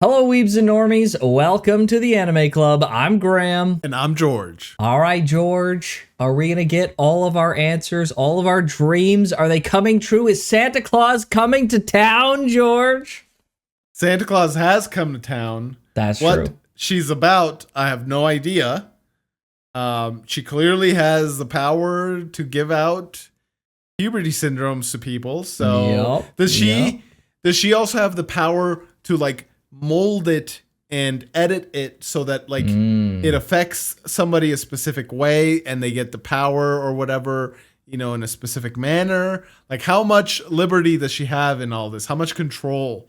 Hello, Weebs and Normies. Welcome to the Anime Club. I'm Graham. And I'm George. All right, George. Are we going to get all of our answers, all of our dreams? Are they coming true? Is Santa Claus coming to town, George? Santa Claus has come to town. That's what true. She's about, I have no idea. She clearly has the power to give out puberty syndromes to people. So does she also have the power to like mold it and edit it so that like it affects somebody a specific way and they get the power or whatever, you know, in a specific manner? Like, how much liberty does she have in all this? How much control?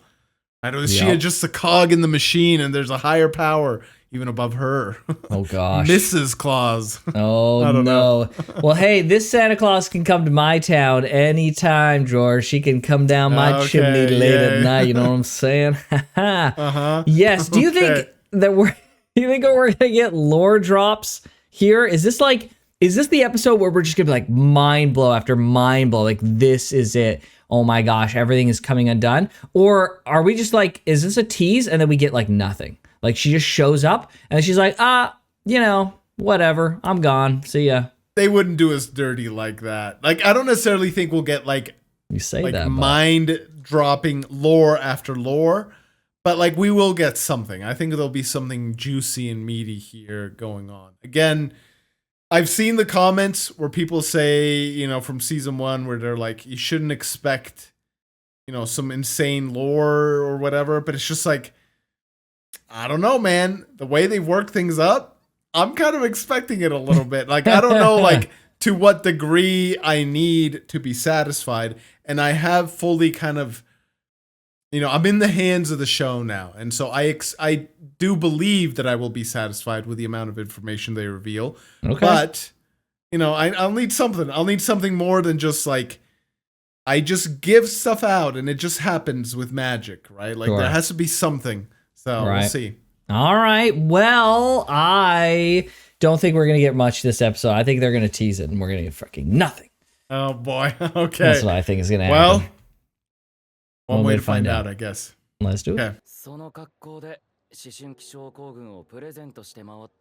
I don't know. Is she just a cog in the machine and there's a higher power even above her? Oh gosh. Mrs. Claus. Oh no. know. Well, hey, this Santa Claus can come to my town anytime, George. She can come down my chimney late at night, you know what I'm saying? Yes. Do you think that we're gonna get lore drops here? Is this the episode where we're just gonna be like mind blow after mind blow? Like, this is it. Oh my gosh, everything is coming undone? Or are we just like, is this a tease and then we get like nothing? Like, she just shows up and she's like, whatever, I'm gone. See ya. They wouldn't do us dirty like that. Like, I don't necessarily think we'll get like mind dropping lore after lore, but like we will get something. I think there'll be something juicy and meaty here going on. Again, I've seen the comments where people say, you know, from season 1 where they're like, you shouldn't expect, you know, some insane lore or whatever, but it's just like, I don't know, man. The way they work things up, I'm kind of expecting it a little bit. Like, I don't know, like, to what degree I need to be satisfied. And I have fully kind of, you know, I'm in the hands of the show now. And so I do believe that I will be satisfied with the amount of information they reveal. Okay. But, you know, I'll need something. I'll need something more than just, like, I just give stuff out and it just happens with magic, right? Like, there has to be something. So we'll see. All right. Well, I don't think we're going to get much this episode. I think they're going to tease it and we're going to get freaking nothing. Oh, boy. Okay. That's what I think is going to happen. Well, one way to find out, I guess. Let's do it. Okay.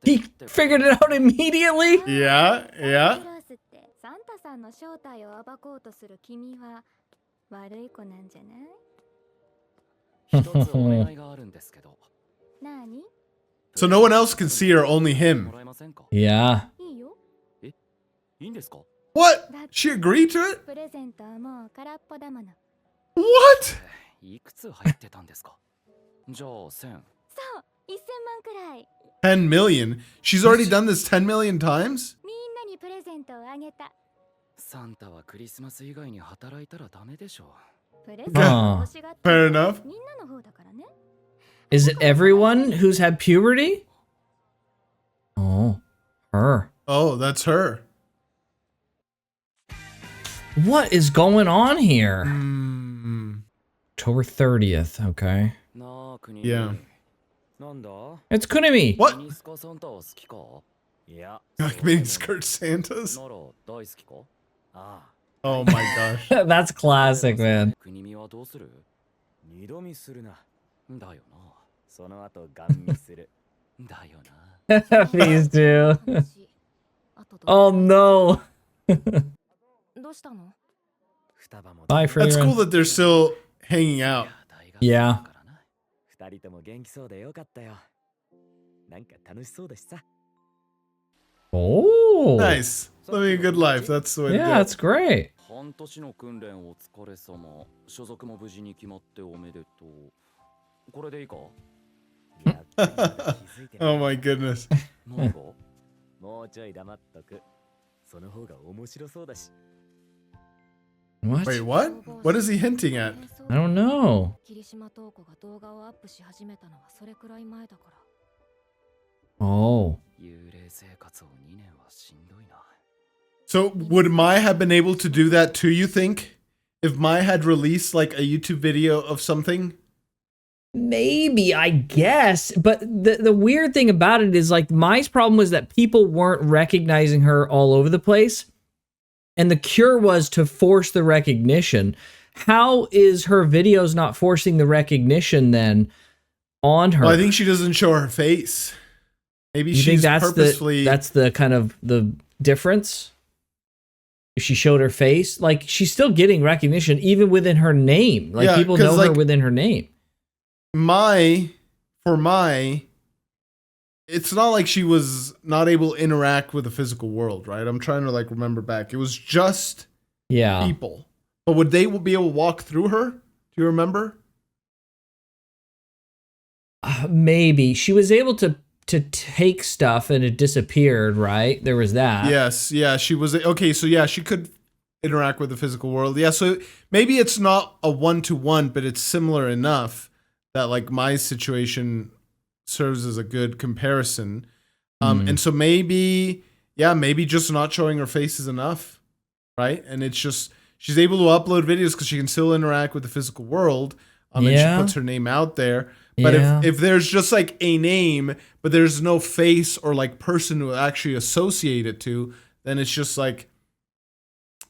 He figured it out immediately? Yeah. So no one else can see her, only him. Yeah. What? She agreed to it? What? 10 million? She's already done this 10 million times? Fair enough. Is it everyone who's had puberty? Oh, her. Oh, that's her. What is going on here? October 30th, okay. Yeah. It's Kunimi. What? Like mini skirt Santas? Oh my gosh. That's classic, man. These two. Oh no. Bye, Freeman. That's cool that they're still hanging out. Yeah. Oh. Nice. Living a good life. That's the way to do it. Yeah, that's great. Oh my goodness. What? Wait, what? What is he hinting at? I don't know. Oh. So would Mai have been able to do that too, you think? If Mai had released like a YouTube video of something? Maybe, I guess. But the weird thing about it is like Mai's problem was that people weren't recognizing her all over the place. And the cure was to force the recognition. How is her videos not forcing the recognition then? on her. Well, I think she doesn't show her face. Maybe you she's think that's purposefully. That's the kind of the difference. If she showed her face, like she's still getting recognition even within her name. Like people know her within her name. It's not like she was not able to interact with the physical world, right? I'm trying to like remember back. It was just people. But would they be able to walk through her? Do you remember? Maybe she was able to take stuff and it disappeared, right? There was that. Yes, yeah, she was okay. So yeah, she could interact with the physical world. Yeah, so maybe it's not a 1-to-1, but it's similar enough that like my situation serves as a good comparison. And so maybe just not showing her face is enough, right? And it's just she's able to upload videos because she can still interact with the physical world. And she puts her name out there. But if there's just like a name, but there's no face or like person to actually associate it to, then it's just like,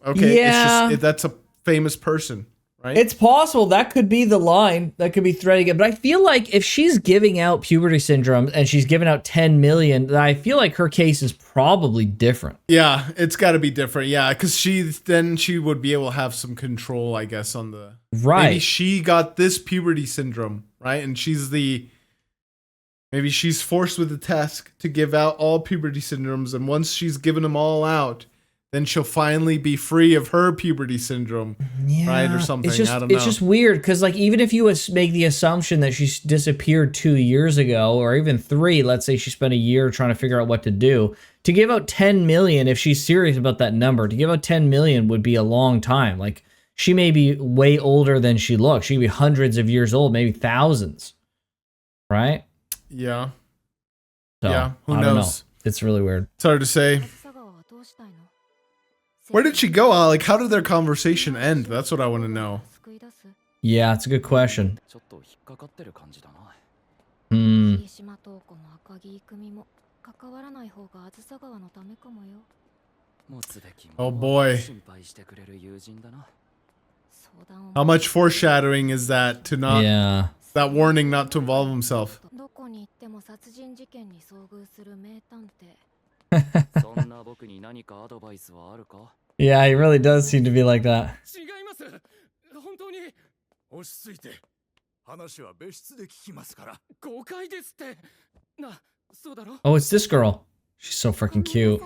okay, it's just that's a famous person, right? It's possible that could be the line that could be threading it. But I feel like if she's giving out puberty syndrome and she's giving out 10 million, then I feel like her case is probably different. Yeah, it's got to be different. Yeah, because she would be able to have some control, I guess, on the maybe she got this puberty syndrome, right? And maybe she's forced with the task to give out all puberty syndromes, and once she's given them all out, then she'll finally be free of her puberty syndrome, right? Or something. I don't know. It's just weird because, like, even if you make the assumption that she disappeared 2 years ago, or even 3, let's say she spent a year trying to figure out what to do, to give out 10 million, if she's serious about that number, to give out 10 million would be a long time. Like, she may be way older than she looks. She'd be hundreds of years old, maybe thousands, right? Yeah. So, yeah. Who knows? Know. It's really weird. It's hard to say. Where did she go? Like, how did their conversation end? That's what I want to know. Yeah, it's a good question. Oh boy. How much foreshadowing is that to not... Yeah. That warning not to involve himself. Yeah, he really does seem to be like that. Oh, it's this girl. She's so freaking cute.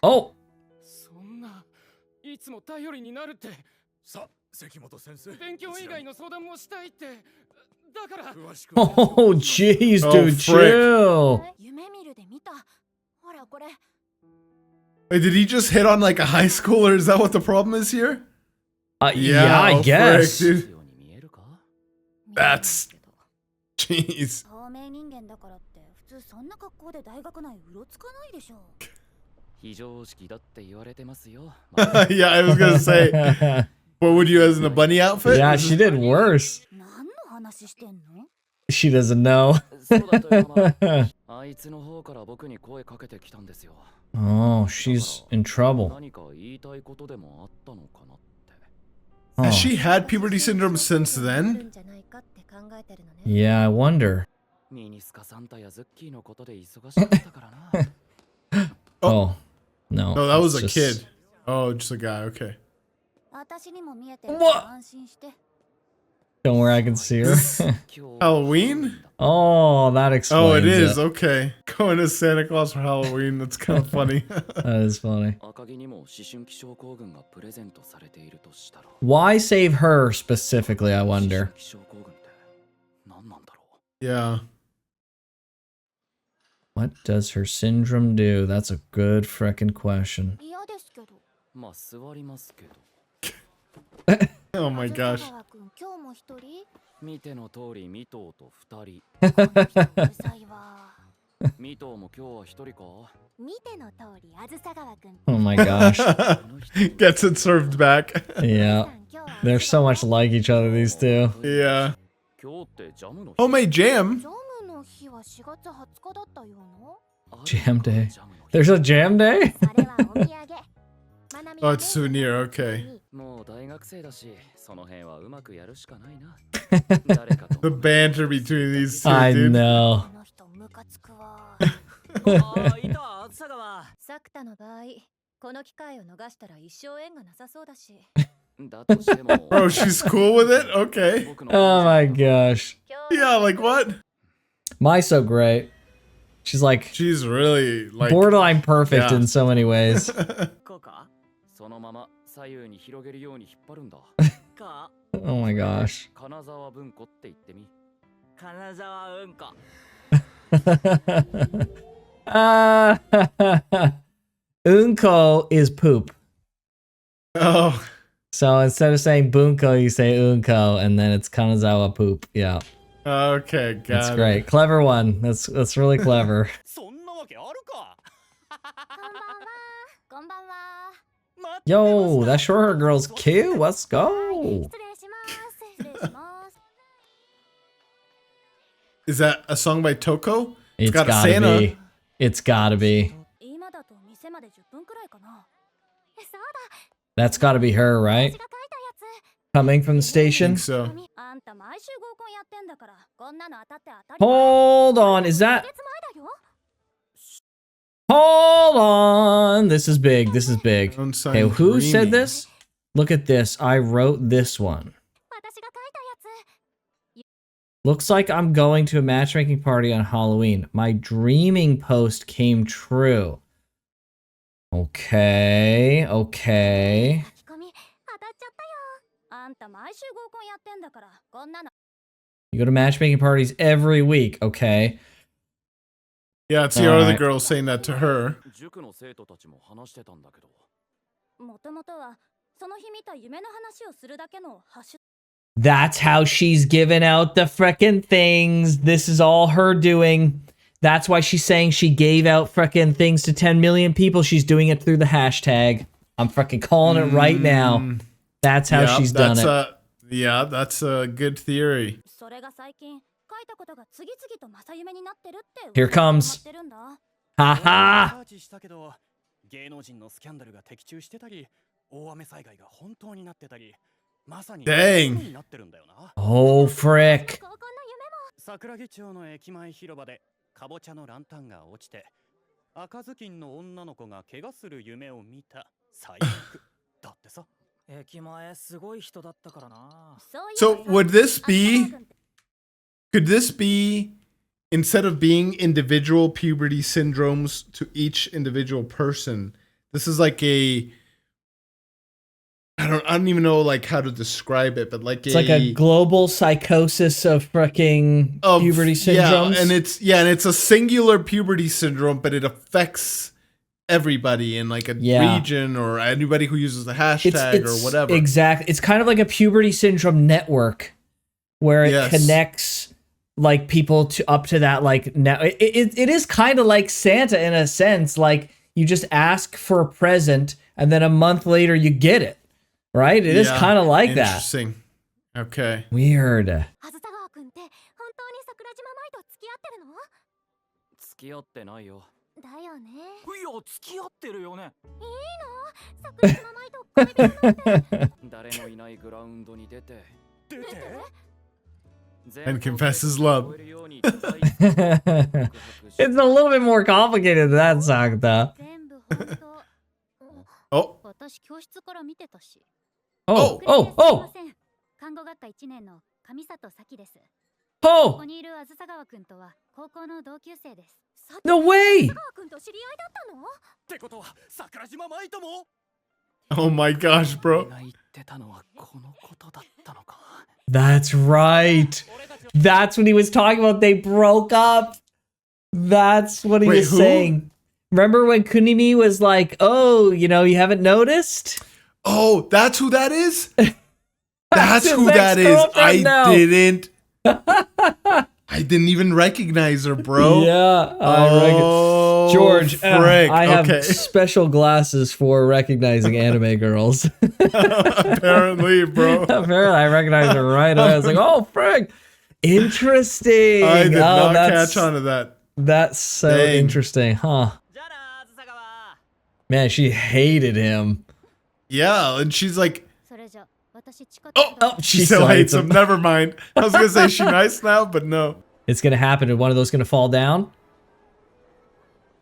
Oh! Oh, jeez, dude, chill. Wait, did he just hit on like a high schooler? Is that what the problem is here? Yeah, I guess. Frick, dude. That's... Jeez. Yeah, I was gonna say, what would you as in a bunny outfit? Yeah, she did worse. She doesn't know. Oh, she's in trouble. Oh. Has she had puberty syndrome since then? Yeah, I wonder. Oh, no. No, that was a kid. Oh, just a guy, okay. What? Don't worry, I can see her. Halloween? Oh, that explains Oh, it is, okay. Going as Santa Claus for Halloween, that's kind of funny. That is funny. Why save her specifically, I wonder? Yeah. What does her syndrome do? That's a good frickin' question. Oh my gosh. Oh my gosh. Gets it served back. Yeah. They're so much like each other, these two. Yeah. Homemade jam? Jam day. There's a jam day? Oh, it's souvenir. Okay. The banter between these two, I dude. know. Bro, she's cool with it? Okay. Oh my gosh. Yeah, like what? Mai's so great. She's like She's really like borderline perfect in so many ways. Oh my gosh. Unko is poop. Oh. So instead of saying bunko, you say unko, and then it's Kanazawa poop. Yeah. Okay, got That's great. Clever one. That's really clever. Yo, that short hair girl's cute. Let's go. Is that a song by Toko? It's gotta be. It's gotta be. That's gotta be her, right? Coming from the station? I think so. Hold on, is that... Hold on! This is big, this is big. Okay, who said this? Look at this, I wrote this one. Looks like I'm going to a matchmaking party on Halloween. My dreaming post came true. Okay, okay. You go to matchmaking parties every week, okay. Yeah, it's the other girl saying that to her. That's how she's giving out the frickin' things. This is all her doing. That's why she's saying she gave out frickin' things to 10 million people. She's doing it through the hashtag. I'm frickin' calling it right now. That's how she's done it. Yeah, that's a good theory. Here comes. Haha! Dang. Oh, frick. So would this be... Could this be, instead of being individual puberty syndromes to each individual person, this is like a... I don't even know like how to describe it, but like it's like a global psychosis of fucking puberty syndromes. Yeah, and it's a singular puberty syndrome, but it affects everybody in like a region or anybody who uses the hashtag or whatever. Exactly. It's kind of like a puberty syndrome network where it connects like people to up to that like now. It is kind of like Santa in a sense. Like you just ask for a present and then a month later you get it. Right? It is kind of like that. Interesting. Okay. Weird. And confesses love. It's a little bit more complicated than that, Sakuta. Oh. Oh. No way! Oh my gosh, bro. That's right. That's what he was talking about. They broke up. That's what he was saying. Remember when Kunimi was like, oh, you know, you haven't noticed? Oh, that's who that is? That's who that is. I didn't even recognize her, bro. Yeah. Oh, George, frick. I have special glasses for recognizing anime girls. Apparently, bro. Apparently, I recognized her right away. I was like, oh, frick. Interesting. I did not catch on to that. That's so interesting, huh? Man, she hated him. Yeah, and she's like, oh, she still hates him. Never mind. I was gonna say she's nice now, but no. It's gonna happen, and one of those gonna fall down.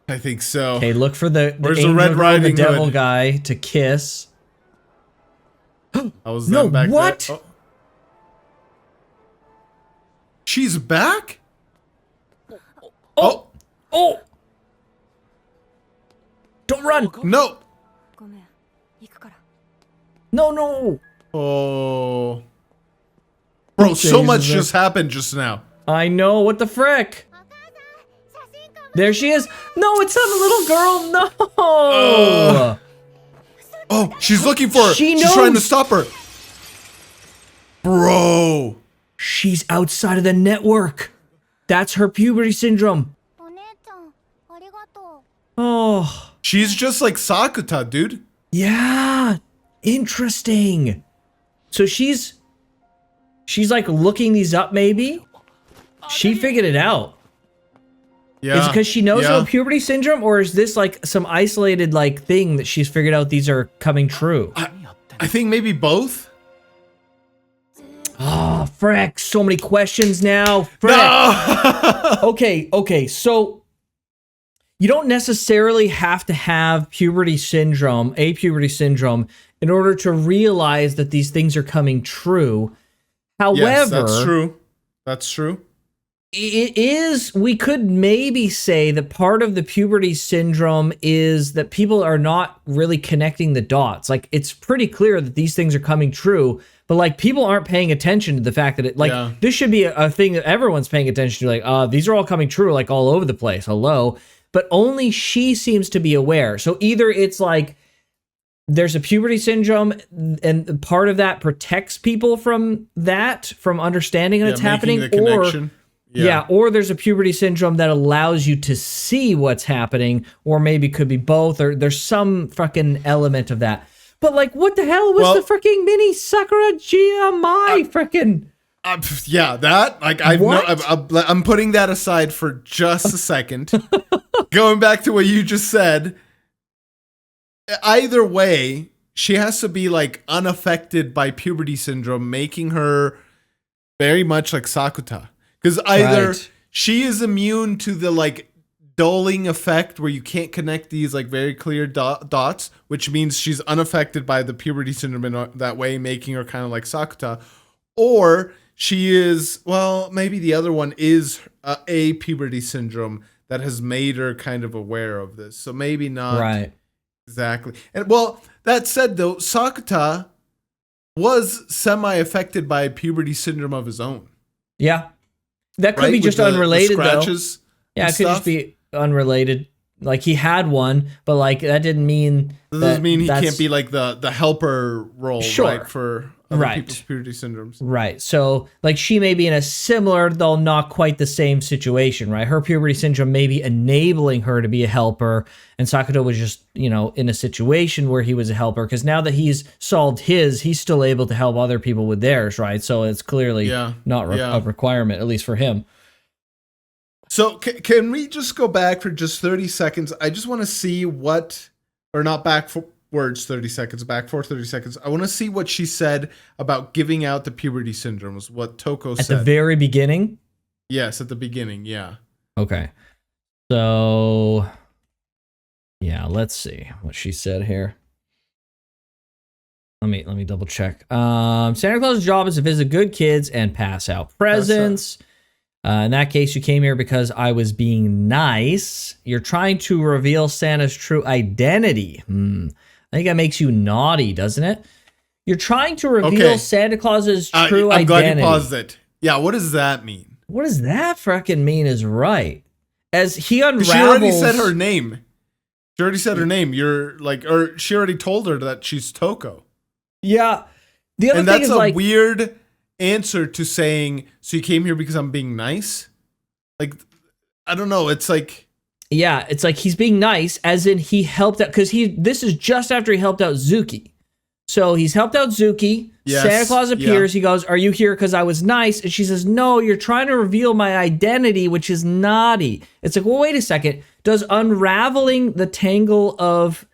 I think so. Okay, look for the Where's angel the Red girl, Riding the devil Hood? guy to kiss. I was No, back what? there. Oh. She's back? Oh! Oh! Don't run! No! No, no! Oh. Bro, so much just happened just now. I know, what the frick? There she is! No, it's not a little girl! No! Oh, she's looking for her! She She's knows. trying to stop her! Bro! She's outside of the network! That's her puberty syndrome! Oh. She's just like Sakuta, dude. Yeah! Interesting! So she's like looking these up, maybe? She figured it out. Yeah. Is it because she knows yeah. about puberty syndrome, or is this like some isolated like thing that she's figured out these are coming true? I think maybe both. Oh, frick. So many questions now. Frick. No! Okay, so you don't necessarily have to have puberty syndrome, puberty syndrome, in order to realize that these things are coming true. However, Yes, that's true. That's true. it is, we could maybe say that part of the puberty syndrome is that people are not really connecting the dots. Like, it's pretty clear that these things are coming true, but like people aren't paying attention to the fact that it, like, this should be a thing that everyone's paying attention to. Like, these are all coming true, like all over the place. Hello. But only she seems to be aware. So either it's like there's a puberty syndrome and part of that protects people from that, from understanding that it's happening, or or there's a puberty syndrome that allows you to see what's happening, or maybe could be both, or there's some fucking element of that. But like, what the hell was the freaking mini Sakura GMI freaking? Yeah, that, like, I'm putting that aside for just a second. Going back to what you just said, either way, she has to be like unaffected by puberty syndrome, making her very much like Sakuta. Because either she is immune to the like dulling effect where you can't connect these like very clear dots, which means she's unaffected by the puberty syndrome in that way, making her kind of like Sakuta, or she is, well, maybe the other one is a puberty syndrome that has made her kind of aware of this. So maybe not exactly. And well, that said though, Sakuta was semi-affected by puberty syndrome of his own. Yeah. That could be just unrelated though. Yeah, it could just be unrelated. Like he had one, but like that didn't mean that doesn't mean he can't be like the helper role, right? For other people's puberty syndromes. Right. So like she may be in a similar, though not quite the same situation, right? Her puberty syndrome may be enabling her to be a helper, and Sakuta was just, you know, in a situation where he was a helper, because now that he's solved his, he's still able to help other people with theirs, right? So it's clearly not a requirement, at least for him. So can we just go back for just 30 seconds? I just want to see what, or not backwards 30 seconds, back for 30 seconds. I want to see what she said about giving out the puberty syndromes, what Toko said. At the very beginning? Yes, at the beginning, yeah. Okay. So, yeah, let's see what she said here. Let me double check. Santa Claus's job is to visit good kids and pass out presents. In that case, you came here because I was being nice. You're trying to reveal Santa's true identity. I think that makes you naughty, doesn't it? You're trying to reveal Santa Claus's true identity. I'm glad you paused it. Yeah, what does that mean? What does that frickin' mean is right? As he unravels... She already said her name. She already said her name. You're like... Or she already told her that she's Toko. Yeah. The other thing is like... And that's a weird answer to saying, so you came here because I'm being nice? Like, I don't know. It's like... Yeah, it's like he's being nice, as in he helped out, because this is just after he helped out Zuki. So he's helped out Zuki. Yes, Santa Claus appears. He goes, "Are you here because I was nice?" And she says, "No, you're trying to reveal my identity, which is naughty." It's like, well, wait a second. Does unraveling the tangle of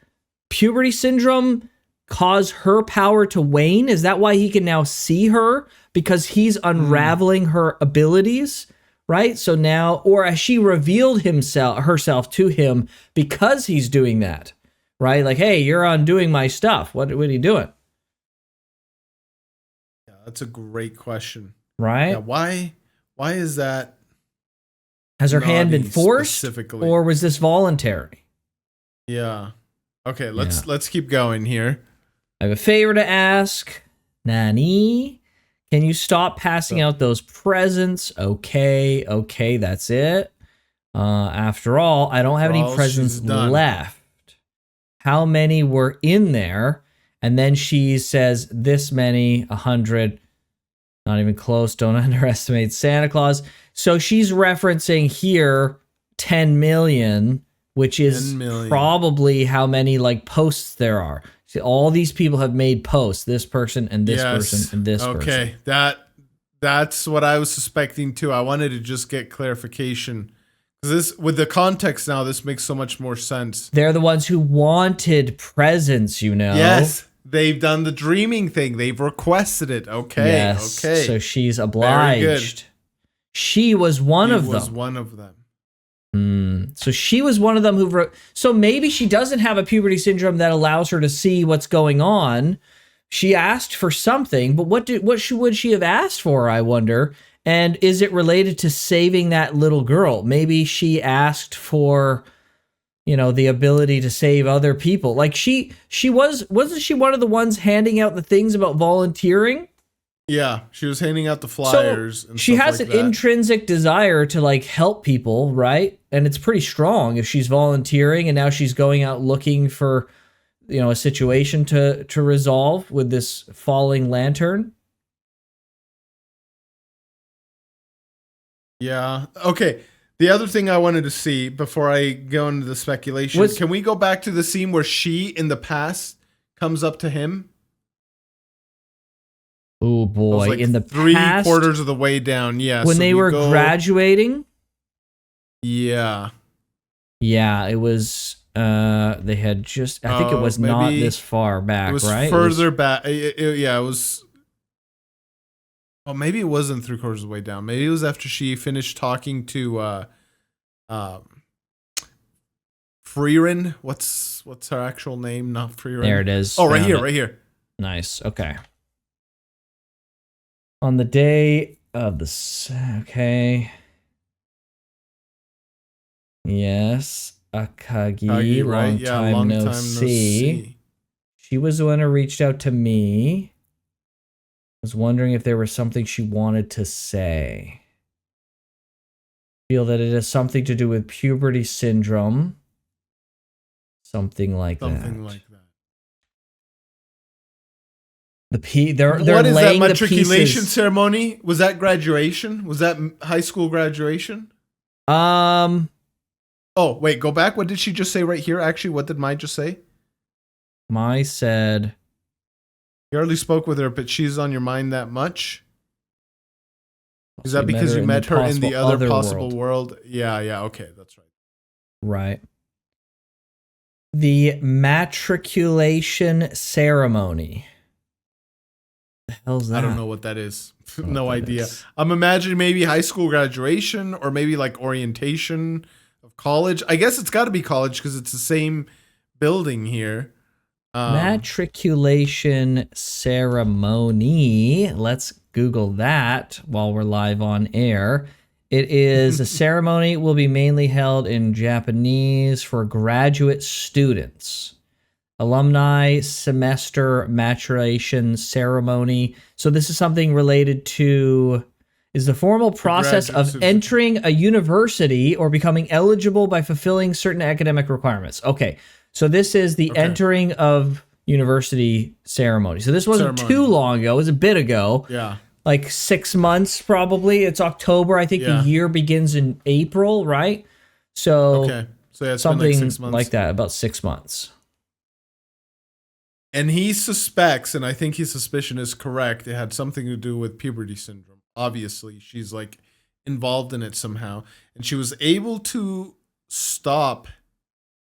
puberty syndrome cause her power to wane? Is that why he can now see her? Because he's unraveling her abilities, right? So now, or has she revealed herself to him because he's doing that, right? Like, hey, you're undoing my stuff. What are you doing? Yeah, that's a great question. Right? Yeah, why is that? Has her hand been forced, or was this voluntary? Yeah. Okay, let's keep going here. I have a favor to ask. Nani? Can you stop passing out those presents? Okay, that's it. After all, I don't have any presents left. How many were in there? And then she says, this many, 100. Not even close. Don't underestimate Santa Claus. So she's referencing here 10 million, which is probably how many like posts there are. See, all these people have made posts. This person and this person and this person. Okay, that's what I was suspecting too. I wanted to just get clarification. This, with the context now, this makes so much more sense. They're the ones who wanted presents, you know. Yes, they've done the dreaming thing. They've requested it. Okay, yes, okay. So she's obliged. Very good. She was one of them. She was one of them. So she was one of them who... So maybe she doesn't have a puberty syndrome that allows her to see what's going on. She asked for something, but what would she have asked for, I wonder? And is it related to saving that little girl? Maybe she asked for, you know, the ability to save other people. Like wasn't she one of the ones handing out the things about volunteering? Yeah, she was handing out the flyers. So she has an intrinsic desire to like help people, right? And it's pretty strong if she's volunteering and now she's going out looking for, you know, a situation to resolve with this falling lantern. Yeah. Okay. The other thing I wanted to see before I go into the speculation, can we go back to the scene where she in the past comes up to him? Oh boy, like in the past, 3/4 of the way down, yes. When they were graduating? Yeah. Yeah, it was they had just I think it was not this far back, right? It was further back. Yeah, it was. Oh, maybe it wasn't 3/4 of the way down. Maybe it was after she finished talking to Freerin. What's her actual name? Not Freerin. There it is. Oh, right here. Nice. Okay. On the day of the... Okay. Yes. Akagi, right? long time no see. She was the one who reached out to me. Was wondering if there was something she wanted to say. Feel that it has something to do with puberty syndrome. Something like that. They're what is laying that matriculation the ceremony? Was that graduation? Was that high school graduation? Oh, wait, go back. What did she just say right here? Actually, what did Mai just say? Mai said, you hardly spoke with her, but she's on your mind that much? Is that because you met her in the other possible world? Yeah, okay, that's right. Right. The matriculation ceremony. The hell's that? I don't know what that is. No idea. I'm imagining maybe high school graduation or maybe like orientation of college. I guess it's got to be college because it's the same building here. Matriculation ceremony. Let's Google that while we're live on air. It is a ceremony will be mainly held in Japanese for graduate students. Alumni semester maturation ceremony. So this is something related to is the formal process of entering a university or becoming eligible by fulfilling certain academic requirements. Okay. So this is the entering of university ceremony. So this wasn't too long ago. It was a bit ago. Yeah. Like 6 months probably. It's October. I think the year begins in April, right? So, it's something been like 6 months. Like that, about 6 months. And he suspects, and I think his suspicion is correct, it had something to do with puberty syndrome. Obviously, she's like involved in it somehow. And she was able to stop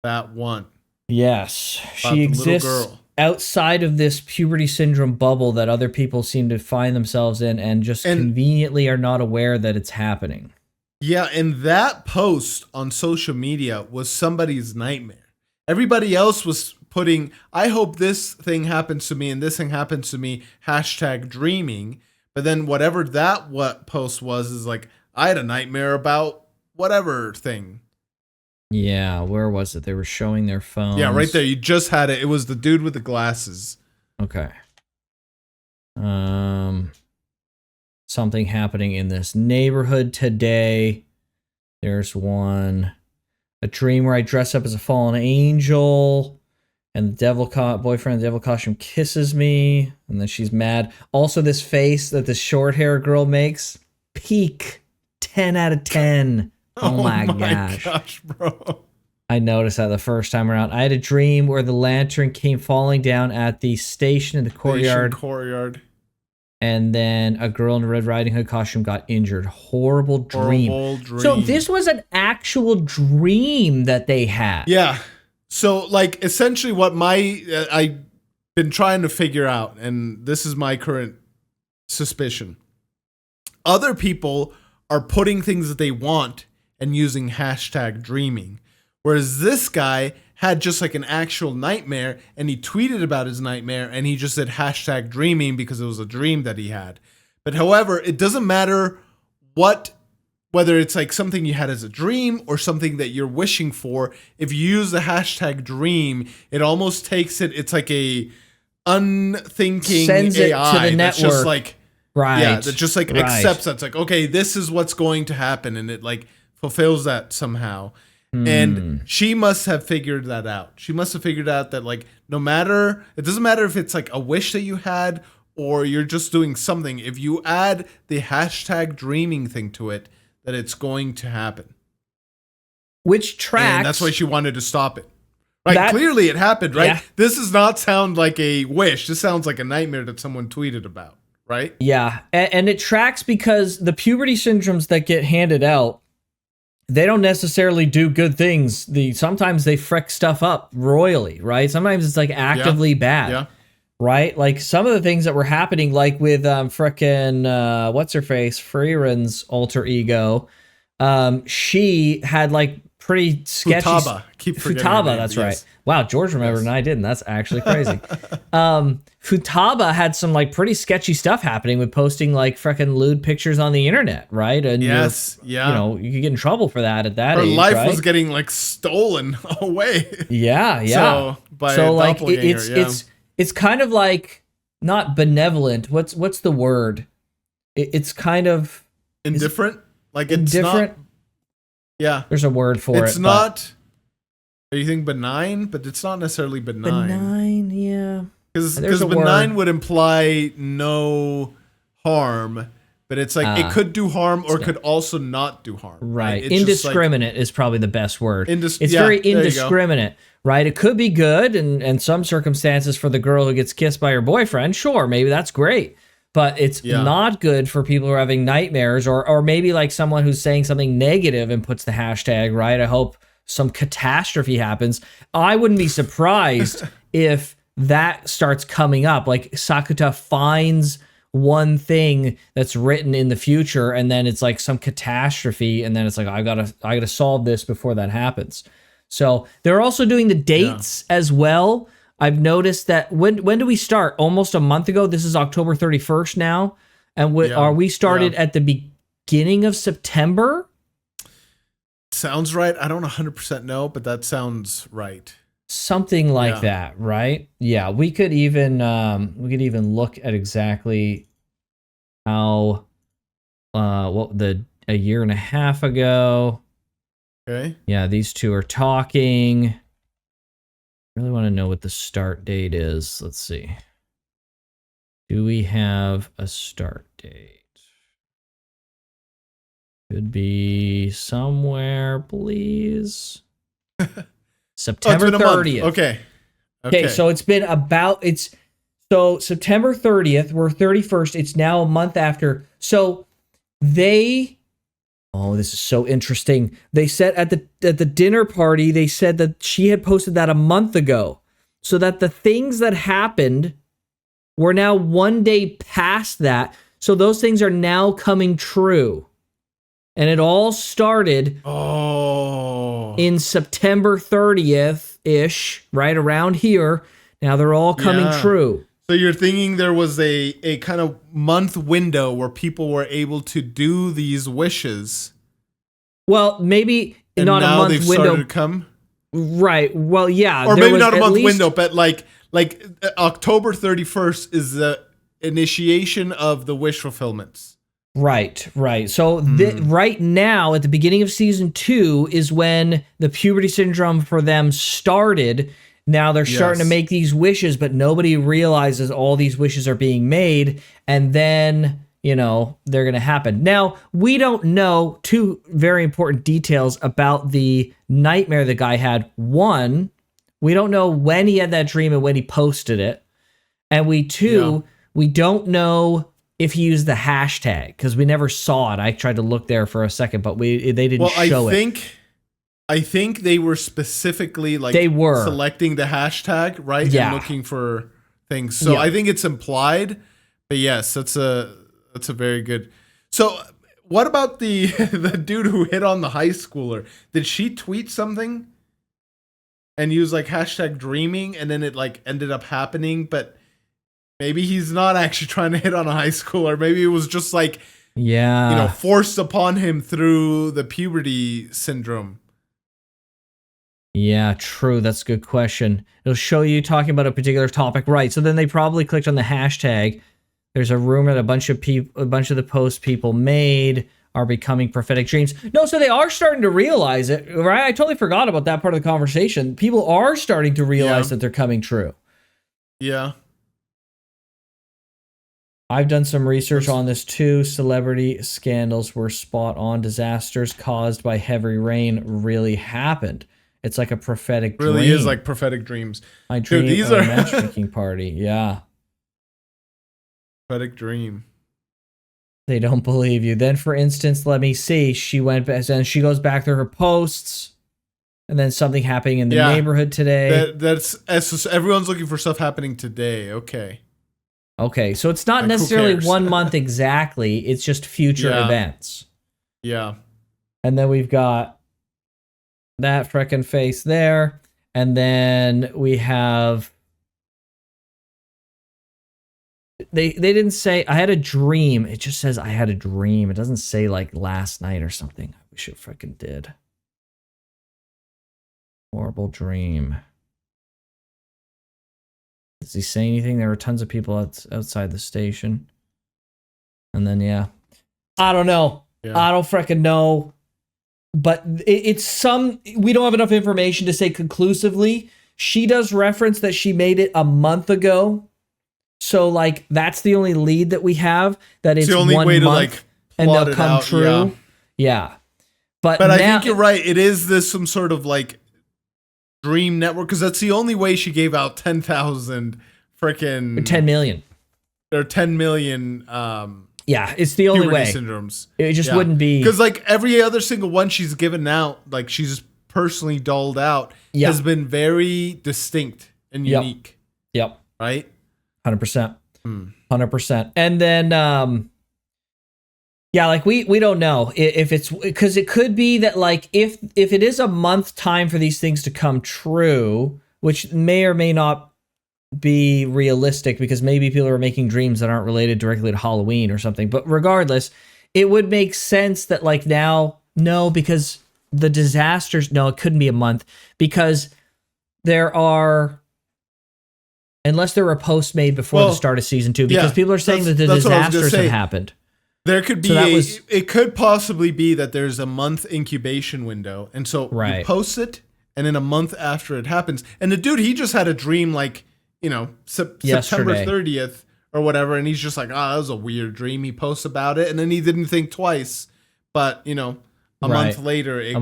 that one. Yes, she exists outside of this puberty syndrome bubble that other people seem to find themselves in and just conveniently are not aware that it's happening. Yeah, and that post on social media was somebody's nightmare. Everybody else was putting, I hope this thing happens to me and this thing happens to me, #dreaming. But then whatever what post was is like, I had a nightmare about whatever thing. Yeah, where was it? They were showing their phones. Yeah, right there. You just had it. It was the dude with the glasses. Okay. Something happening in this neighborhood today. There's one. A dream where I dress up as a fallen angel. And the boyfriend in the devil costume kisses me. And then she's mad. Also, this face that the short hair girl makes. Peak. 10 out of 10. Oh my gosh, bro. I noticed that the first time around. I had a dream where the lantern came falling down at the station in the courtyard. And then a girl in a Red Riding Hood costume got injured. Horrible dream. So this was an actual dream that they had. Yeah. So, like, essentially what I've been trying to figure out, and this is my current suspicion. Other people are putting things that they want and using #dreaming. Whereas this guy had just like an actual nightmare and he tweeted about his nightmare and he just said #dreaming because it was a dream that he had. But however, it doesn't matter whether it's like something you had as a dream or something that you're wishing for. If you use the #dream, it almost takes it's like a unthinking sends AI it to the network. That's just like, right. Yeah, that just like accepts that's like, okay, this is what's going to happen. And it like fulfills that somehow. And she must have figured that out. She must have figured out that like, it doesn't matter if it's like a wish that you had or you're just doing something. If you add the #dreaming thing to it, that it's going to happen. Which tracks. And that's why she wanted to stop it. Right, clearly it happened, right? Yeah. This does not sound like a wish. This sounds like a nightmare that someone tweeted about, right? Yeah, and it tracks because the puberty syndromes that get handed out, they don't necessarily do good things. Sometimes they frick stuff up royally, right? Sometimes it's like actively bad. Yeah. Right? Like some of the things that were happening, like with frickin' what's her face, Freeren's alter ego, she had like pretty sketchy Futaba. Futaba, that's right. Wow, George remembered and I didn't. That's actually crazy. Futaba had some like pretty sketchy stuff happening with posting like frickin' lewd pictures on the internet, right? And you could get in trouble for that at that age. Her life was getting like stolen away. Yeah. So by a like doppelganger, it's kind of like not benevolent. What's the word? It's kind of indifferent. Like it's indifferent. Not, yeah, there's a word for it. It's not. You think benign, but it's not necessarily benign. Benign, yeah. Because benign would imply no harm, but it's like it could do harm or could also not do harm. Right. Indiscriminate is probably the best word. It's very indiscriminate, right? It could be good in some circumstances for the girl who gets kissed by her boyfriend. Sure, maybe that's great. But it's not good for people who are having nightmares or maybe like someone who's saying something negative and puts the hashtag, right? I hope some catastrophe happens. I wouldn't be surprised if that starts coming up. Like Sakuta finds one thing that's written in the future and then it's like some catastrophe and then it's like I gotta solve this before that happens. So they're also doing the dates as well. I've noticed that when do we start? Almost a month ago. This is October 31st now. And are we started at the beginning of September? Sounds right. I don't 100% know, but that sounds right. Something like that, right? Yeah, we could even look at exactly how a year and a half ago. Okay. Yeah, these two are talking. Really want to know what the start date is. Let's see. Do we have a start date? Could be somewhere, please. September 30th. Okay, so it's been so September 30th, we're 31st. It's now a month after. So this is so interesting. They said at the dinner party, they said that she had posted that a month ago. so that the things that happened were now one day past that. So those things are now coming true. And it all started in September 30th-ish, right around here. Now they're all coming true. So you're thinking there was a kind of month window where people were able to do these wishes. Well, maybe and not now a month they've window. Started to come? Right. Well, yeah. Or maybe not a month window, but like October 31st is the initiation of the wish fulfillments. Right. So right now, at the beginning of season 2 is when the puberty syndrome for them started. Now they're starting to make these wishes, but nobody realizes all these wishes are being made, and then, they're going to happen. Now, we don't know two very important details about the nightmare the guy had. One, we don't know when he had that dream and when he posted it. And we don't know if he used the hashtag, because we never saw it. I tried to look there for a second, but they didn't show it. I think they were specifically selecting the hashtag, right? Yeah. And looking for things. So I think it's implied, but yes, that's a very good. So what about the dude who hit on the high schooler? Did she tweet something and use like hashtag dreaming, and then it like ended up happening, but maybe he's not actually trying to hit on a high schooler. Maybe it was just like, forced upon him through the puberty syndrome. Yeah, true. That's a good question. It'll show you talking about a particular topic. Right. So then they probably clicked on the hashtag. There's a rumor that a bunch of the posts people made are becoming prophetic dreams. No, so they are starting to realize it, right? I totally forgot about that part of the conversation. People are starting to realize that they're coming true. Yeah. I've done some research on this too. Celebrity scandals were spot on. Disasters caused by heavy rain really happened. It's like a prophetic dream. Really is like prophetic dreams. I dream of a matchmaking party. Yeah. Prophetic dream. They don't believe you. Then, for instance, let me see. She goes back to her posts, and then something happening in the neighborhood today. That's everyone's looking for stuff happening today. Okay, so it's not necessarily 1 month exactly. It's just future events. Yeah. And then we've got that frickin' face there. And then we have... They didn't say, I had a dream. It just says I had a dream. It doesn't say like last night or something. I wish it frickin' did. Horrible dream. Does he say anything? There were tons of people outside the station. And then, I don't know. Yeah. I don't frickin' know. But we don't have enough information to say conclusively. She does reference that she made it a month ago. So, like, that's the only lead that we have. That it's the only 1 way month to, like, and they'll come out, true. Yeah. But I think you're right. It is some sort of, like, dream network, because that's the only way she gave out 10,000 freaking 10 million. There are 10 million. It's the only way. Syndromes. It just wouldn't be, because like every other single one she's given out, like she's personally doled out, has been very distinct and unique. Yep. Right. 100%. 100%. And then, like we don't know if it's, because it could be that like if it is a month time for these things to come true, which may or may not be realistic, because maybe people are making dreams that aren't related directly to Halloween or something. But regardless, it would make sense that like because the disasters, it couldn't be a month, because there are, unless there were posts made before the start of season 2, because people are saying that the disasters have happened. There could be it could possibly be that there's a month incubation window. And so you post it, and then a month after it happens. And the dude, he just had a dream like, September 30th or whatever. And he's just like, that was a weird dream. He posts about it, and then he didn't think twice. But, a month later, it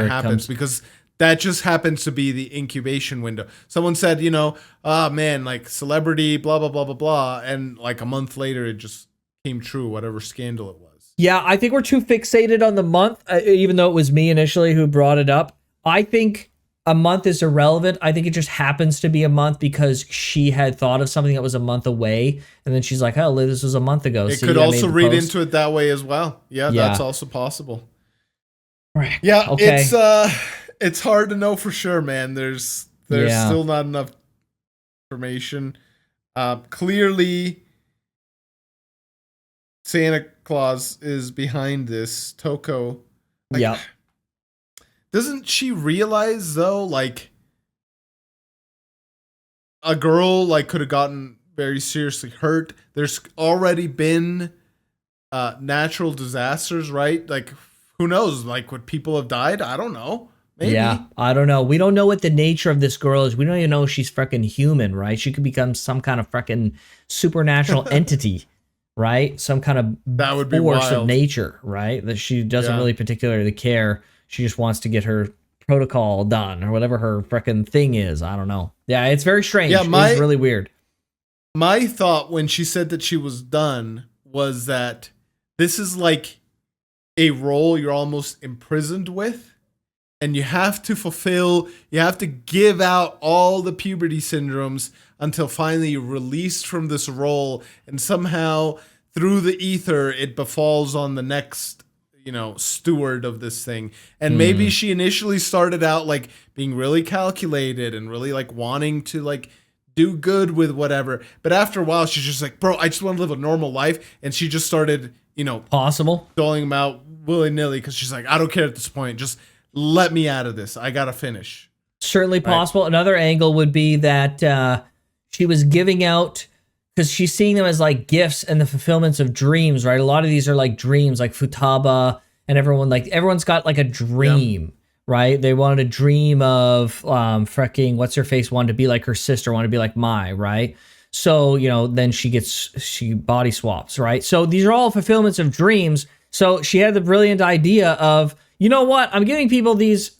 happens, because that just happens to be the incubation window. Someone said, like celebrity, blah, blah, blah, blah, blah. And like a month later, it just came true, whatever scandal it was. Yeah, I think we're too fixated on the month, even though it was me initially who brought it up. I think a month is irrelevant. I think it just happens to be a month because she had thought of something that was a month away, and then she's like, "Oh, this was a month ago." It could also read into it that way as well. Yeah, that's also possible. Right. Yeah, okay. It's hard to know for sure, man. There's still not enough information. Clearly, Santa Claus is behind this. Toko. Like, doesn't she realize though, like a girl like could have gotten very seriously hurt? There's already been natural disasters, right? Like, who knows? Like, would people have died? I don't know. Maybe. Yeah, I don't know. We don't know what the nature of this girl is. We don't even know if she's freaking human, right? She could become some kind of freaking supernatural entity, right? Some kind of that would be force wild. Of nature, right? That she doesn't really particularly care. She just wants to get her protocol done or whatever her freaking thing is. I don't know. Yeah, it's very strange. Yeah, it's really weird. My thought when she said that she was done was that this is like a role you're almost imprisoned with, and you have to fulfill, you have to give out all the puberty syndromes until finally you're released from this role, and somehow through the ether it befalls on the next, steward of this thing. And maybe she initially started out like being really calculated and really like wanting to like do good with whatever, but after a while she's just like, bro, I just want to live a normal life, and she just started possible doling them out willy-nilly because she's like, I don't care at this point, just let me out of this, I gotta finish. Certainly possible. Right. Another angle would be that she was giving out, because she's seeing them as like gifts and the fulfillments of dreams, right? A lot of these are like dreams, like futaba, and everyone's got like a dream, right? They wanted a dream of freaking what's her face wanted to be like her sister, wanted to be like Mai, right? So then she body swaps, right? So these are all fulfillments of dreams. So she had the brilliant idea of, you know what? I'm giving people these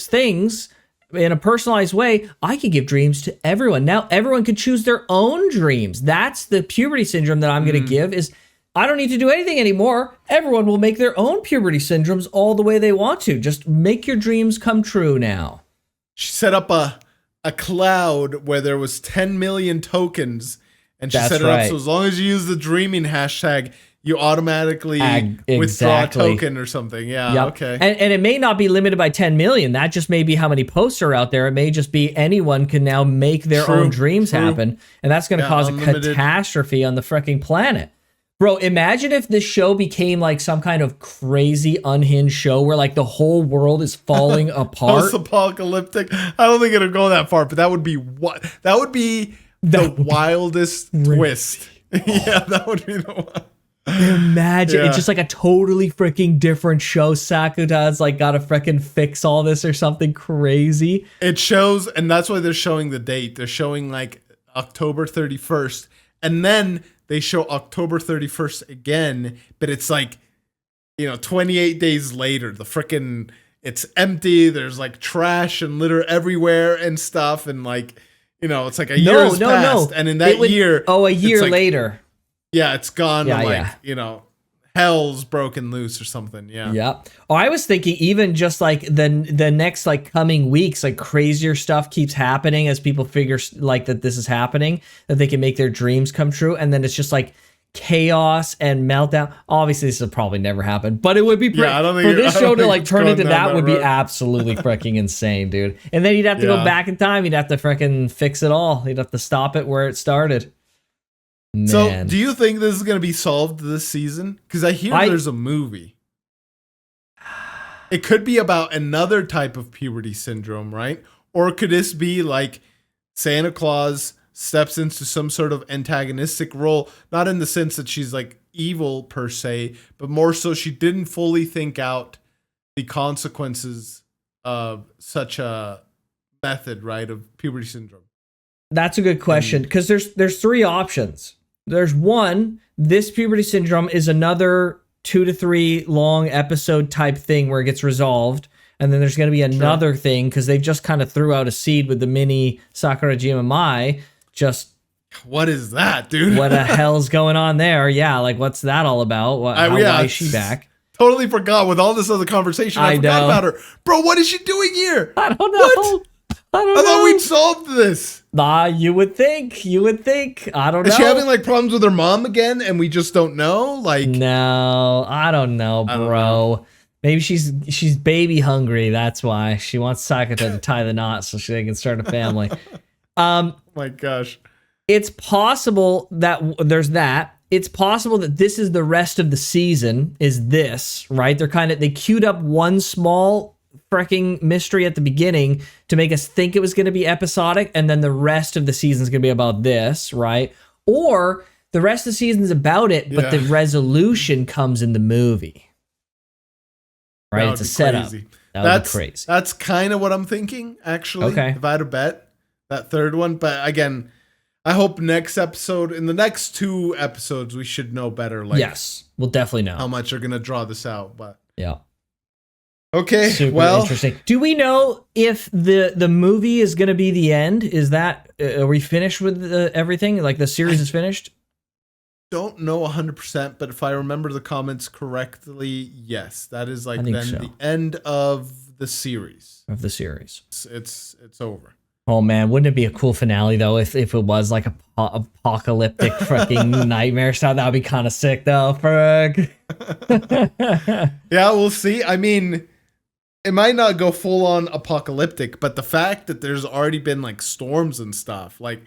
things in a personalized way. I can give dreams to everyone. Now everyone can choose their own dreams. That's the puberty syndrome that I'm going to give, is I don't need to do anything anymore. Everyone will make their own puberty syndromes all the way they want to. Just make your dreams come true now. She set up a cloud where there was 10 million tokens, and she set it up so as long as you use the dreaming hashtag, you automatically withdraw a token or something. Yeah, okay. And it may not be limited by 10 million. That just may be how many posts are out there. It may just be anyone can now make their own dreams happen. And that's going to cause unlimited. A catastrophe on the freaking planet. Bro, imagine if this show became like some kind of crazy unhinged show where like the whole world is falling apart. Post-apocalyptic. I don't think it'll go that far, but that would be the wildest twist. Yeah, that would be the one. Imagine it's just like a totally freaking different show. Sakuta's like got to freaking fix all this or something crazy. It shows, and that's why they're showing the date. They're showing like October 31st, and then they show October 31st again, but it's like 28 days later. The freaking it's empty. There's like trash and litter everywhere and stuff, and like it's like a year has passed, and in that year, a year later. Yeah, it's gone. Hell's broken loose or something. Yeah. Yeah. Oh, I was thinking even just like the next like coming weeks, like crazier stuff keeps happening as people figure like that this is happening, that they can make their dreams come true, and then it's just like chaos and meltdown. Obviously, this will probably never happen, but it would be for this show to like turn into that would be absolutely freaking insane, dude. And then you'd have to go back in time. You'd have to freaking fix it all. You'd have to stop it where it started. Man. So, do you think this is going to be solved this season? Because I hear there's a movie. It could be about another type of puberty syndrome, right? Or could this be like Santa Claus steps into some sort of antagonistic role? Not in the sense that she's like evil per se, but more so she didn't fully think out the consequences of such a method, right? Of puberty syndrome. That's a good question, because there's three options. There's one, this puberty syndrome is another 2 to 3 long episode type thing where it gets resolved. And then there's going to be another thing, because they just kind of threw out a seed with the mini Sakurajima Mai. Just what is that, dude? What the hell's going on there? Yeah, like what's that all about? Why is she back? Totally forgot with all this other conversation. I forgot about her. Bro, what is she doing here? I don't know. What? I don't know. I thought we'd solved this. Nah, you would think. I don't know. Is she having like problems with her mom again and we just don't know? Like, no, I don't know, bro. Maybe she's baby hungry. That's why she wants Sakuta to tie the knot so they can start a family. My gosh. It's possible that there's that. It's possible that this is the rest of the season, is this, right? They queued up one small freaking mystery at the beginning to make us think it was going to be episodic, and then the rest of the season is going to be about this, right? Or the rest of the season's about it, but the resolution comes in the movie. Right? It's a setup. That would be crazy. That's kind of what I'm thinking, actually. Okay. If I had to bet, that third one. But again, I hope in the next 2 episodes, we should know better. Like, yes, we'll definitely know how much are going to draw this out. But yeah. Okay, super interesting. Do we know if the movie is going to be the end? Is that are we finished with everything? Like the series is finished? Don't know 100%, but if I remember the comments correctly, yes, that is like the end of the series. It's over. Oh man, wouldn't it be a cool finale though if it was like a apocalyptic freaking nightmare style? That would be kind of sick though, frick. Yeah, we'll see. I mean, it might not go full on apocalyptic, but the fact that there's already been like storms and stuff, like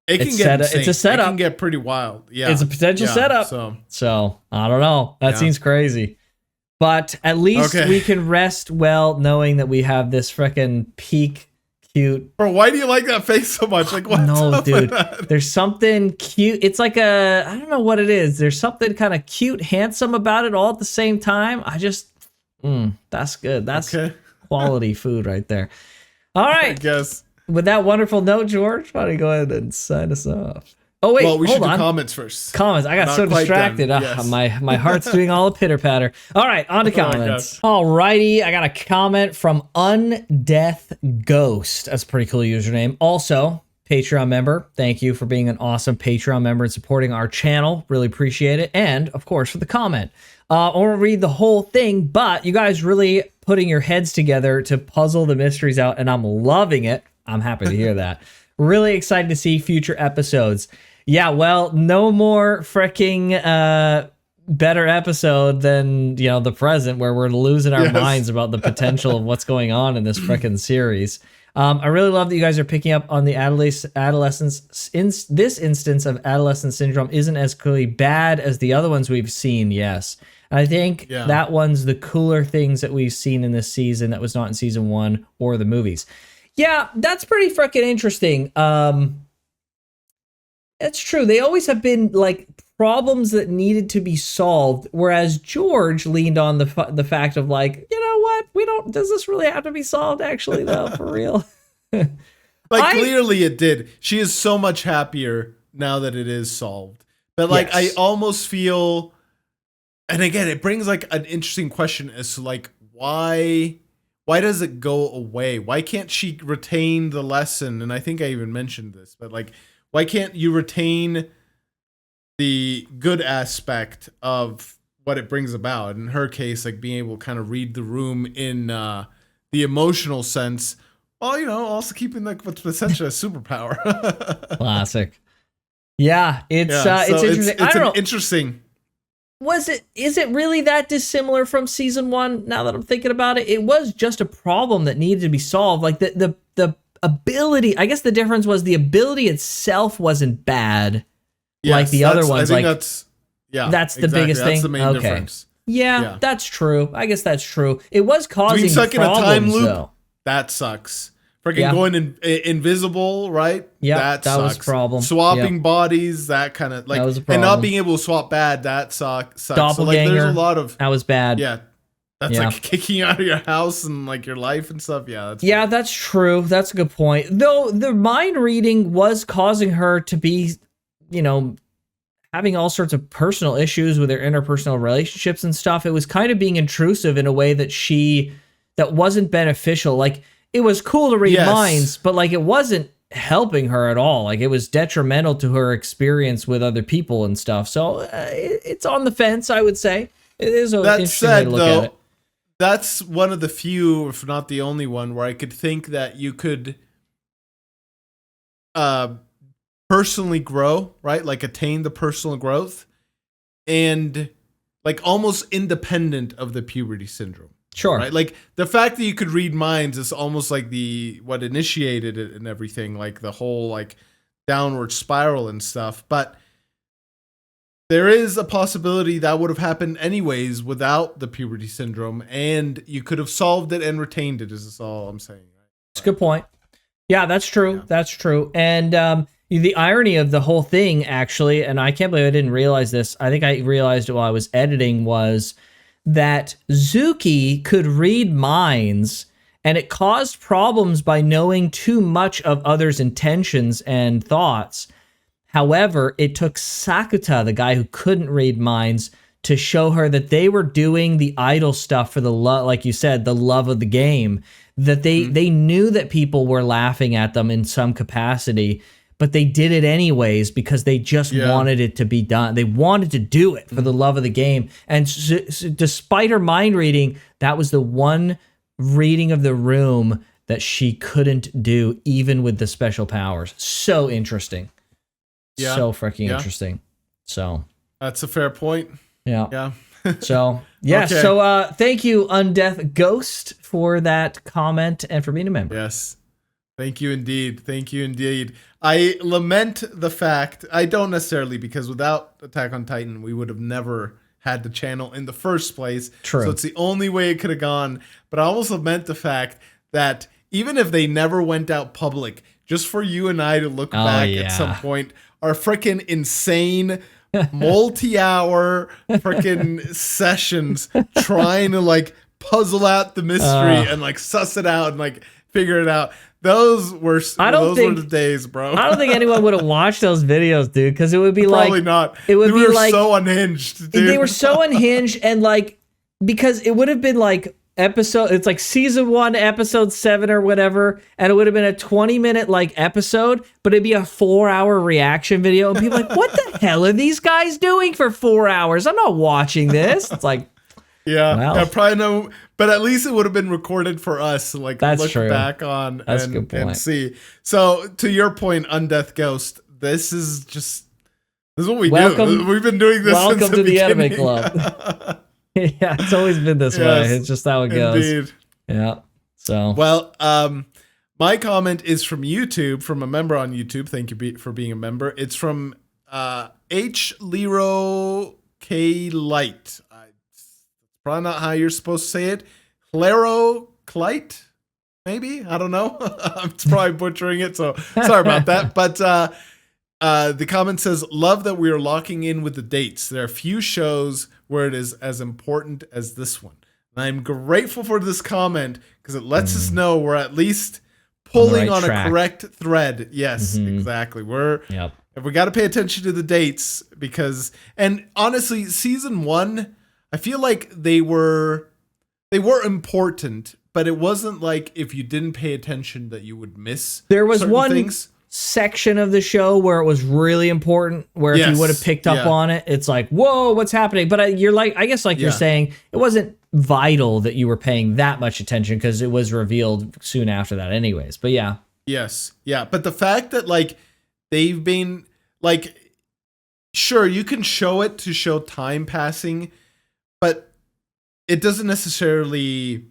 it can get insane. It's a setup. It can get pretty wild. Yeah, it's a potential setup. So I don't know. That seems crazy. But at least we can rest well knowing that we have this freaking peak. Cute. Bro, why do you like that face so much? Like, what's up dude. with that? There's something cute. It's like I don't know what it is. There's something kind of cute, handsome about it all at the same time. That's good. That's quality food right there. All right. I guess. With that wonderful note, George, why don't you go ahead and sign us off? Oh, wait, we should do comments first. Comments. I got so distracted. Yes. My heart's doing all the pitter-patter. All right, on to comments. Alrighty, I got a comment from Undeath Ghost. That's a pretty cool username. Also, Patreon member. Thank you for being an awesome Patreon member and supporting our channel. Really appreciate it. And, of course, for the comment. I won't read the whole thing, but you guys really putting your heads together to puzzle the mysteries out, and I'm loving it. I'm happy to hear that. Really excited to see future episodes. Yeah, well, no more freaking better episode than, the present where we're losing our minds about the potential of what's going on in this freaking series. I really love that you guys are picking up on the adolescence. This instance of adolescent syndrome isn't as clearly bad as the other ones we've seen, yes. I think that one's the cooler things that we've seen in this season that was not in season 1 or the movies. Yeah, that's pretty freaking interesting. It's true. They always have been like problems that needed to be solved, whereas George leaned on the fact of like, you know what? Does this really have to be solved actually though, for real? Clearly it did. She is so much happier now that it is solved. But like, I almost feel, and again, it brings like an interesting question as to like, why does it go away? Why can't she retain the lesson? And I think I even mentioned this, but like, why can't you retain the good aspect of what it brings about? In her case, like being able to kind of read the room in the emotional sense, while, also keeping like what's essentially a superpower. Classic. Yeah, it's interesting. I don't know. Interesting. Is it really that dissimilar from season 1? Now that I'm thinking about it, it was just a problem that needed to be solved. Like the ability, I guess the difference was the ability itself wasn't bad, like the other ones. That's the biggest thing. That's the main difference. Yeah, that's true. I guess that's true. It was causing problems, in a time loop, though. That sucks. Freaking going invisible, right? Yeah, that sucks. was a problem. Swapping bodies, that kind of like, and not being able to swap bad, that sucks. Doppelganger, so like, there's a lot of that was bad. Yeah. That's like kicking you out of your house and like your life and stuff. Yeah, that's true. That's a good point. Though the mind reading was causing her to be, having all sorts of personal issues with her interpersonal relationships and stuff. It was kind of being intrusive in a way that wasn't beneficial. Like, it was cool to read minds, but like it wasn't helping her at all. Like, it was detrimental to her experience with other people and stuff. So it's on the fence, I would say. It is an interesting way to look at it. That's one of the few, if not the only one, where I could think that you could personally grow, right? Like attain the personal growth and like almost independent of the puberty syndrome. Sure. Right? Like the fact that you could read minds is almost like what initiated it and everything, like the whole like downward spiral and stuff. But there is a possibility that would have happened anyways without the puberty syndrome, and you could have solved it and retained it, is all I'm saying. That's a good point. Yeah, that's true. Yeah. That's true. And the irony of the whole thing, actually, and I can't believe I didn't realize this. I think I realized it while I was editing, was that Zuki could read minds, and it caused problems by knowing too much of others' intentions and thoughts. However, it took Sakuta, the guy who couldn't read minds, to show her that they were doing the idle stuff for the love, like you said, the love of the game, that they knew that people were laughing at them in some capacity, but they did it anyways because they just wanted it to be done. They wanted to do it for the love of the game. And despite her mind reading, that was the one reading of the room that she couldn't do, even with the special powers. So interesting. Yeah. So freaking interesting. So that's a fair point. Yeah. So yeah. Okay. So thank you, Undeath Ghost, for that comment and for being a member. Yes. Thank you indeed. Thank you indeed. I lament the fact, I don't necessarily, because without Attack on Titan, we would have never had the channel in the first place. True. So it's the only way it could have gone. But I almost lament the fact that even if they never went out public, just for you and I to look back at some point, our freaking insane multi-hour freaking sessions trying to like puzzle out the mystery and like suss it out and like figure it out. Those were the days, bro. I don't think anyone would have watched those videos, dude, because it would be probably not. It would be like so unhinged, dude. They were so unhinged, and like because it would have been like it's like season 1, episode 7 or whatever, and it would have been a 20-minute like episode, but it'd be a 4-hour reaction video, and people like, what the hell are these guys doing for 4 hours? I'm not watching this. It's like, yeah, probably no, but at least it would have been recorded for us to like look back on and see. So to your point, Undeath Ghost, this is what we do. We've been doing this since the beginning. Anime Club. Yeah, it's always been this way. It's just how it goes. Indeed. Yeah. So well, my comment is from YouTube, from a member on YouTube. Thank you for being a member. It's from H Lero K Light. Probably not how you're supposed to say it. Lero Klite, maybe, I don't know. I'm probably butchering it, so sorry about that. But the comment says, love that we are locking in with the dates. There are few shows where it is as important as this one. And I'm grateful for this comment because it lets us know we're at least pulling on a correct thread. Yes, exactly. We got to pay attention to the dates because, and honestly, season 1, I feel like they were important, but it wasn't like if you didn't pay attention that you would miss. There was one things. Section of the show where it was really important, where if you would have picked up on it, it's like, whoa, what's happening? But you're like, I guess you're saying it wasn't vital that you were paying that much attention because it was revealed soon after that anyways. But yeah. Yes. Yeah. But the fact that like they've been like, sure, you can show it to show time passing, but it doesn't necessarily,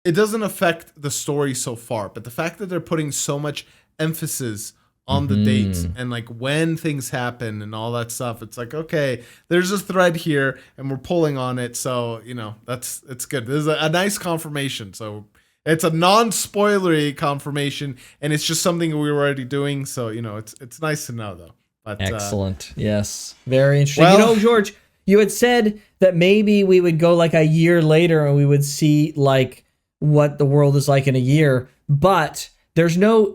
it doesn't affect the story so far. But the fact that they're putting so much emphasis on the dates and like when things happen and all that stuff, it's like, okay, there's a thread here and we're pulling on it. So, it's good. This is a nice confirmation. So it's a non-spoilery confirmation and it's just something we were already doing. So, it's nice to know though. But, excellent. Yes. Very interesting. Well, George, you had said that maybe we would go like a year later and we would see like what the world is like in a year, but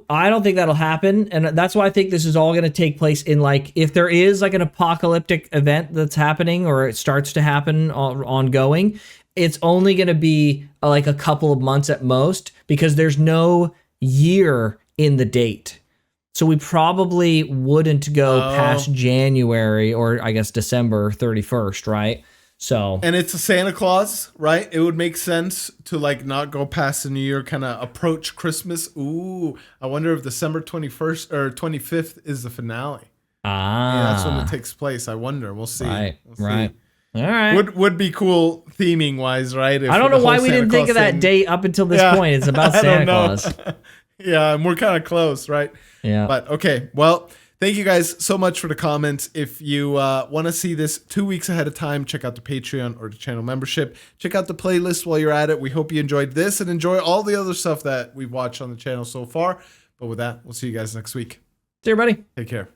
I don't think that'll happen. And that's why I think this is all going to take place in like, if there is like an apocalyptic event that's happening or it starts to happen ongoing, it's only going to be like a couple of months at most because there's no year in the date. So we probably wouldn't go past January or I guess December 31st, right? So, and it's a Santa Claus, right? It would make sense to like not go past the New Year, kind of approach Christmas. Ooh, I wonder if December 21st or 25th is the finale. Yeah, that's when it takes place. I wonder. We'll see. Right. We'll see. Right. All right. Would be cool theming wise, right? I don't know why we didn't think of that date up until this point. It's about Santa Claus. Yeah, and we're kind of close, right? Yeah. But okay, well, thank you guys so much for the comments. If you want to see this 2 weeks ahead of time, check out the Patreon or the channel membership. Check out the playlist while you're at it. We hope you enjoyed this and enjoy all the other stuff that we've watched on the channel so far. But with that, we'll see you guys next week. See you, everybody. Take care.